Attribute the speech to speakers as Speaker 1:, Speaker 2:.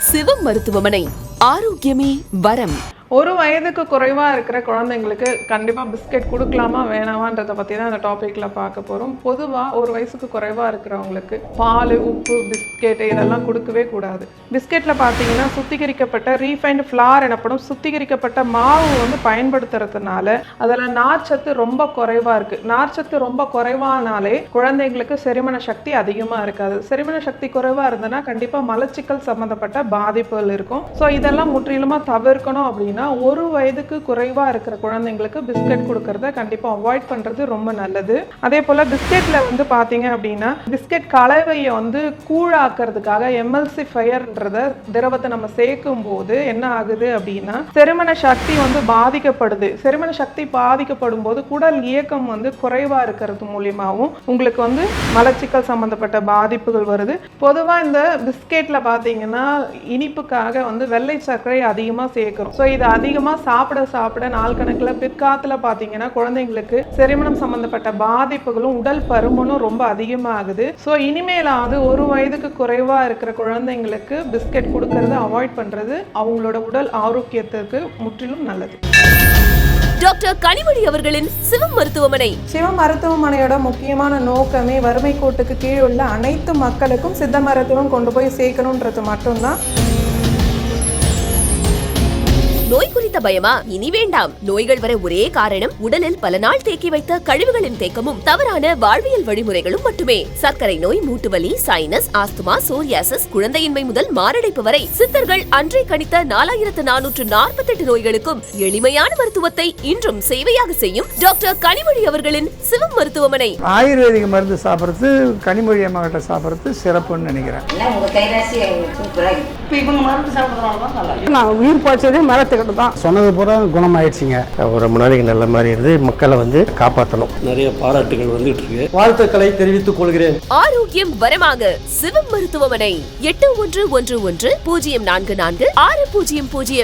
Speaker 1: சிவம் மருத்துவமனை. ஆரோக்கியமே வரம்.
Speaker 2: ஒரு வயதுக்கு குறைவாக இருக்கிற குழந்தைங்களுக்கு கண்டிப்பாக பிஸ்கெட் கொடுக்கலாமா வேணாமான்றதை பற்றி தான் அந்த டாப்பிக்கில் பார்க்க போகிறோம். பொதுவாக ஒரு வயசுக்கு குறைவாக இருக்கிறவங்களுக்கு பால், உப்பு, பிஸ்கெட் இதெல்லாம் கொடுக்கவே கூடாது. பிஸ்கெட்டில் பார்த்தீங்கன்னா சுத்திகரிக்கப்பட்ட ரீஃபைண்ட் ஃப்ளார் எனப்படும் சுத்திகரிக்கப்பட்ட மாவு வந்து பயன்படுத்துறதுனால அதில் நார்ச்சத்து ரொம்ப குறைவாக இருக்குது. நார்ச்சத்து ரொம்ப குறைவானாலே குழந்தைங்களுக்கு செரிமான சக்தி அதிகமாக இருக்காது. செரிமான சக்தி குறைவாக இருந்ததுன்னா கண்டிப்பாக மலச்சிக்கல் சம்மந்தப்பட்ட பாதிப்புகள் இருக்கும். ஸோ இதெல்லாம் முற்றிலுமாக தவிர்க்கணும் அப்படின்னா ஒரு வயதுக்கு குறைவா இருக்கிற குழந்தைங்களுக்கு பிஸ்கெட் கொடுக்கறத கண்டிப்பா அவாய்ட் பண்றது ரொம்ப நல்லது. அதே போல பிஸ்கெட்ல வந்து பாத்தீங்க அப்படின்னா பிஸ்கெட் கலவையை வந்து கூழாக்குறதுக்காக எம்எல்சிஃபையர்ன்றத திரவத்தை நம்ம சேர்க்கும் போது என்ன ஆகுது அப்படின்னா செரிமான சக்தி வந்து பாதிக்கப்படுது. செரிமான சக்தி பாதிக்கப்படும் போது குடல் இயக்கம் வந்து குறைவா இருக்கிறது மூலியமாகவும் உங்களுக்கு வந்து மலச்சிக்கல் சம்பந்தப்பட்ட பாதிப்புகள் வருது. பொதுவா இந்த பிஸ்கெட்ல பாத்தீங்கன்னா இனிப்புக்காக வந்து வெள்ளை சர்க்கரை அதிகமா சேர்க்கிறோம். ஸோ இது அதிகமாக சாப்பிட நாள் கணக்கில் பிற்காலத்தில் பார்த்தீங்கன்னா குழந்தைங்களுக்கு செரிமானம் சம்பந்தப்பட்ட பாதிப்புகளும் உடல் பருமனும் ரொம்ப அதிகமாகுது. ஸோ இனிமேலாவது ஒரு வயதுக்கு குறைவாக இருக்கிற குழந்தைங்களுக்கு பிஸ்கெட் கொடுக்கறத அவாய்ட் பண்ணுறது அவங்களோட உடல் ஆரோக்கியத்திற்கு முற்றிலும் நல்லது.
Speaker 1: டாக்டர் கனிமொழி அவர்களின் சிவம் மருத்துவமனை.
Speaker 2: சிவம் மருத்துவமனையோட முக்கியமான நோக்கமே வறுமை கோட்டுக்கு கீழ் உள்ள அனைத்து மக்களுக்கும் சித்த மருத்துவம் கொண்டு போய் சேர்க்கணுன்றது மட்டும்தான்.
Speaker 1: நோய் குறித்த பயமா? இனி வேண்டாம். நோய்கள் வர ஒரே காரணம் உடலில் பல நாள் தேக்கி வைத்த கழிவுகளின் தேக்கமும் தவறான வாழ்வியல் வழிமுறைகளும் மட்டுமே. சர்க்கரை நோய், மூட்டுவலி, சைனஸ், ஆஸ்துமா, சோரியாசிஸ், குழந்தையின்மை முதல் மாரடைப்பு வரை சித்தர்கள் அன்றே கணித்த 4448 நோய்களுக்கும் எளிமையான மருத்துவத்தை இன்றும் சேவையாக செய்யும் டாக்டர் கனிமொழி அவர்களின் சிவம் மருத்துவமனை.
Speaker 3: ஆயுர்வேதிக மருந்து சாப்பிட்றது கனிமொழி அம்மா கிட்ட சாப்பிட்றது சிறப்புன்னு நினைக்கிறேன்.
Speaker 2: நான் உயிர் பாய்ச்சதே மரத்துக்கிட்ட தான்
Speaker 4: சொன்னது பூரா குணமாயிடுச்சுங்க.
Speaker 5: ரொம்ப நாளைக்கு நல்ல மாதிரி இருந்து மக்களை வந்து காப்பாற்றணும். நிறைய பாராட்டுகள் வந்துட்டு இருக்கு.
Speaker 4: வாழ்த்துக்களை தெரிவித்துக் கொள்கிறேன்.
Speaker 1: ஆரோக்கியம் வரமாக சிவம் மருத்துவமனை. 8111 044 6000.